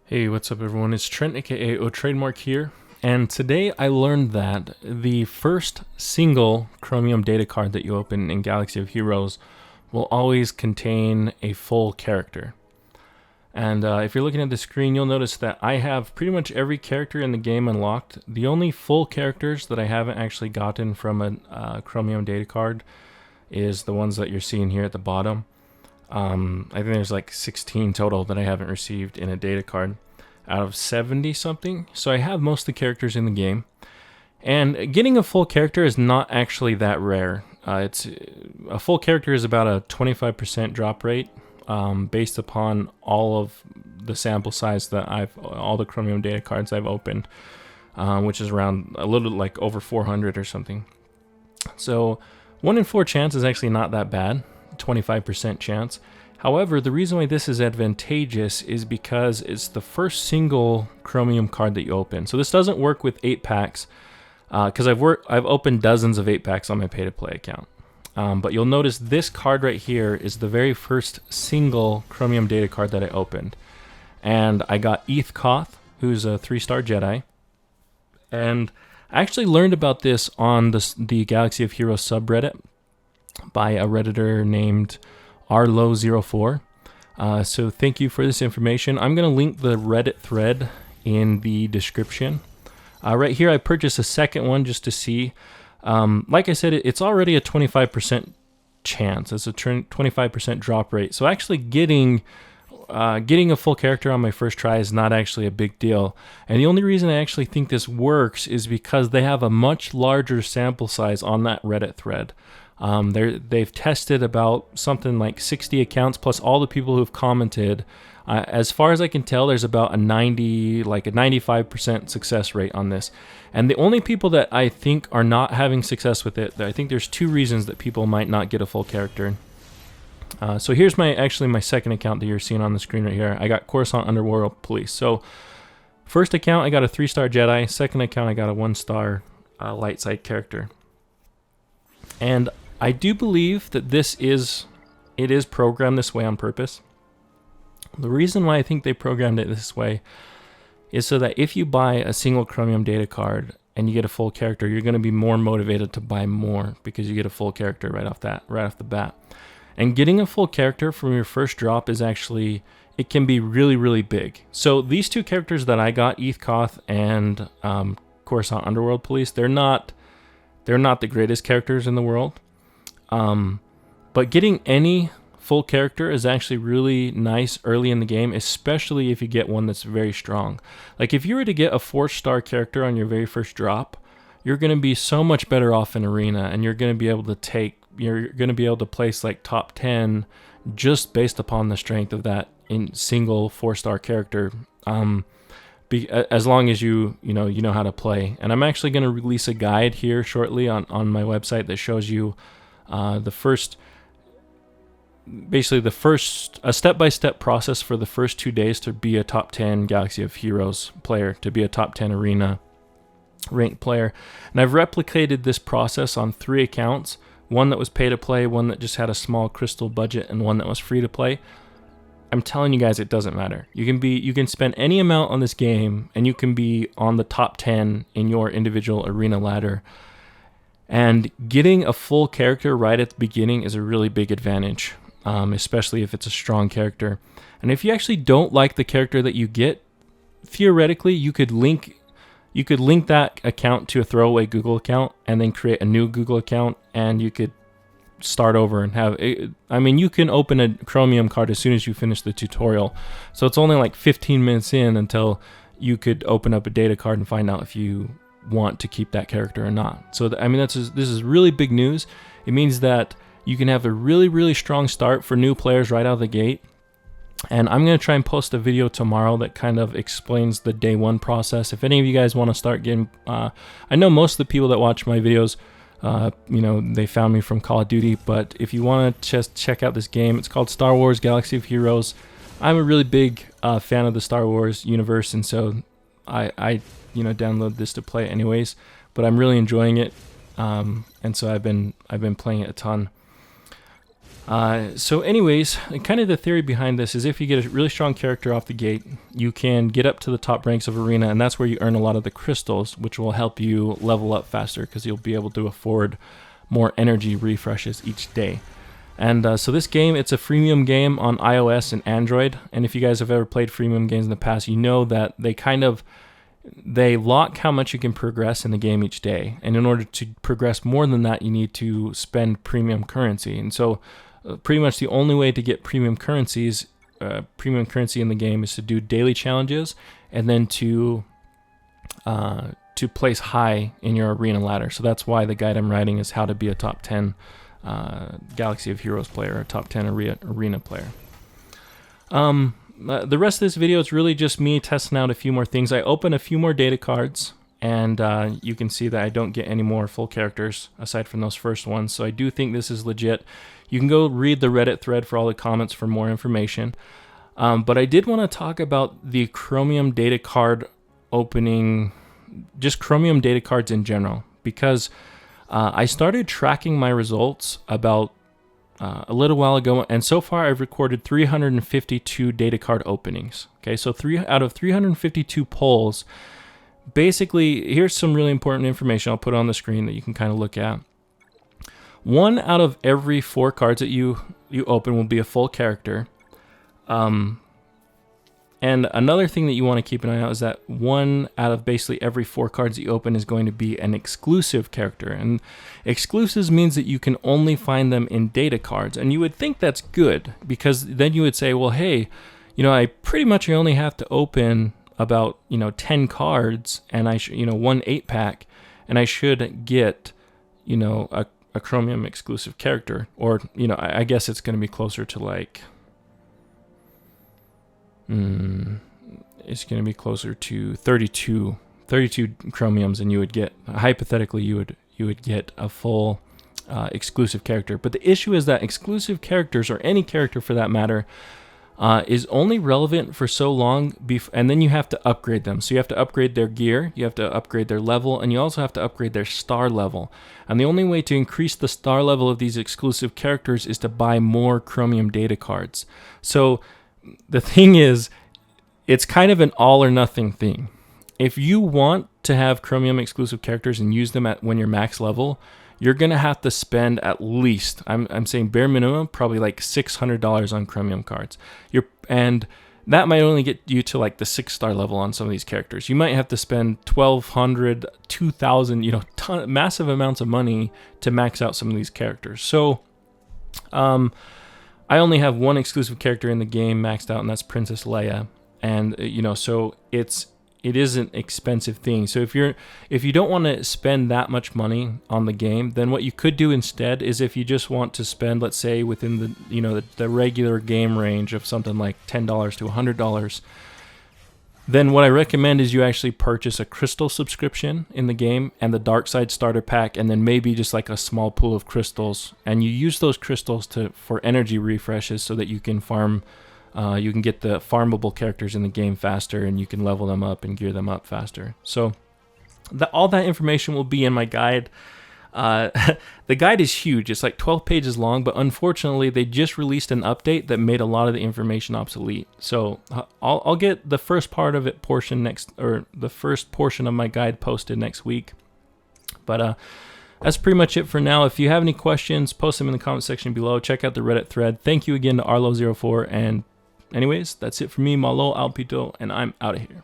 Hey, what's up everyone? It's Trent, aka TradeMark here, and today I learned that the first single Chromium data card that you open in Galaxy of Heroes will always contain a full character. And if you're looking at the screen, you'll notice that I have pretty much every character in the game unlocked. The only full characters that I haven't actually gotten from a Chromium data card is the ones that you're seeing here at the bottom. I think there's like 16 total that I haven't received in a data card out of 70 something. So I have most of the characters in the game. And getting a full character is not actually that rare. It's a full character is about a 25% drop rate based upon all of the sample size that all the Chromium data cards I've opened, which is around a little like over 400 or something. So 1 in 4 chance is actually not that bad. 25% chance. However, the reason why this is advantageous is because it's the first single Chromium card that you open. So this doesn't work with 8 packs because I've opened dozens of 8 packs on my pay-to-play account. But you'll notice this card right here is the very first single Chromium data card that I opened. And I got Koth, who's a 3-star Jedi. And I actually learned about this on the Galaxy of Heroes subreddit by a Redditor named rlo04. So thank you for this information. I'm going to link the Reddit thread in the description. Right here I purchased a second one just to see. Like I said, it's already a 25% chance. It's a 25% drop rate. So actually getting a full character on my first try is not actually a big deal. And the only reason I actually think this works is because they have a much larger sample size on that Reddit thread. They've tested about something like 60 accounts plus all the people who've commented. As far as I can tell, there's about a 95% success rate on this. And the only people that I think are not having success with it, I think there's 2 reasons that people might not get a full character. So here's my second account that you're seeing on the screen right here. I got Coruscant Underworld Police. So first account, I got a 3-star Jedi. Second account, I got a 1-star light side character. And I do believe that it is programmed this way on purpose. The reason why I think they programmed it this way is so that if you buy a single Chromium data card and you get a full character, you're going to be more motivated to buy more because you get a full character right off the bat. And getting a full character from your first drop is actually, it can be really, really big. So these 2 characters that I got, Koth and Coruscant Underworld Police, they're not the greatest characters in the world. But getting any full character is actually really nice early in the game, especially if you get one that's very strong. Like if you were to get a 4-star character on your very first drop, you're going to be so much better off in arena, and you're going to be able to place like top 10 just based upon the strength of that in single 4-star character. As long as you know how to play. And I'm actually going to release a guide here shortly on my website that shows you a step-by-step process for the first 2 days to be a top 10 Galaxy of Heroes player, to be a top 10 arena ranked player. And I've replicated this process on 3 accounts, one that was pay to play, one that just had a small crystal budget, and one that was free to play. I'm telling you guys, it doesn't matter. You can spend any amount on this game and you can be on the top 10 in your individual arena ladder. And getting a full character right at the beginning is a really big advantage, especially if it's a strong character. And if you actually don't like the character that you get, theoretically, you could link that account to a throwaway Google account and then create a new Google account, and you could start over and have it. I mean, you can open a Chromium card as soon as you finish the tutorial. So it's only like 15 minutes in until you could open up a data card and find out if you want to keep that character or not. So I mean, this is really big news. It means that you can have a really, really strong start for new players right out of the gate. And I'm going to try and post a video tomorrow that kind of explains the day 1 process. If any of you guys want to start getting, I know most of the people that watch my videos, they found me from Call of Duty, but if you want to just check out this game, it's called Star Wars Galaxy of Heroes. I'm a really big fan of the Star Wars universe, and so I download this to play it anyways, but I'm really enjoying it, and so I've been playing it a ton. So anyways, kind of the theory behind this is if you get a really strong character off the gate, you can get up to the top ranks of Arena, and that's where you earn a lot of the crystals, which will help you level up faster because you'll be able to afford more energy refreshes each day. And so this game, it's a freemium game on iOS and Android, and if you guys have ever played freemium games in the past, you know that they lock how much you can progress in the game each day, and in order to progress more than that, you need to spend premium currency. And so pretty much the only way to get premium currency in the game is to do daily challenges and then to place high in your arena ladder. So that's why the guide I'm writing is how to be a top 10 Galaxy of Heroes player, or top 10 arena player. The rest of this video is really just me testing out a few more things. I open a few more data cards, and you can see that I don't get any more full characters aside from those first ones. So I do think this is legit. You can go read the Reddit thread for all the comments for more information. But I did want to talk about the Chromium data card opening, just Chromium data cards in general, because I started tracking my results about a little while ago, and so far I've recorded 352 data card openings. Okay, so 3 out of 352 polls. Basically, here's some really important information I'll put on the screen that you can kind of look at. 1 out of every 4 cards that you open will be a full character. And another thing that you want to keep an eye out is that 1 out of basically every 4 cards that you open is going to be an exclusive character. And exclusives means that you can only find them in data cards. And you would think that's good, because then you would say, well, hey, I pretty much only have to open about 10 cards, and I one 8-pack, and I should get a Chromium exclusive character, or I guess it's going to be closer to like it's going to be closer to 32 Chromiums, and you would get, hypothetically, you would get a full exclusive character. But the issue is that exclusive characters, or any character for that matter, is only relevant for so long, and then you have to upgrade them. So you have to upgrade their gear, you have to upgrade their level, and you also have to upgrade their star level. And the only way to increase the star level of these exclusive characters is to buy more Chromium data cards. So the thing is, it's kind of an all or nothing thing. If you want to have Chromium exclusive characters and use them when you're max level, you're going to have to spend at least, I'm saying bare minimum, probably like $600 on Chromium cards. And that might only get you to like the 6-star level on some of these characters. You might have to spend $1,200, $2,000, massive amounts of money to max out some of these characters. So, I only have 1 exclusive character in the game maxed out, and that's Princess Leia. And so it is an expensive thing. So if you don't want to spend that much money on the game, then what you could do instead is, if you just want to spend, let's say, within the regular game range of something like $10 to $100, then what I recommend is you actually purchase a crystal subscription in the game and the Dark Side starter pack, and then maybe just like a small pool of crystals, and you use those crystals for energy refreshes so that you can farm. You can get the farmable characters in the game faster, and you can level them up and gear them up faster. So all that information will be in my guide. The guide is huge. It's like 12 pages long, but unfortunately they just released an update that made a lot of the information obsolete. So I'll get the first part of it the first portion of my guide posted next week. But that's pretty much it for now. If you have any questions, post them in the comment section below. Check out the Reddit thread. Thank you again to Arlo04, and anyways, that's it for me, Malo, aupito, and I'm out of here.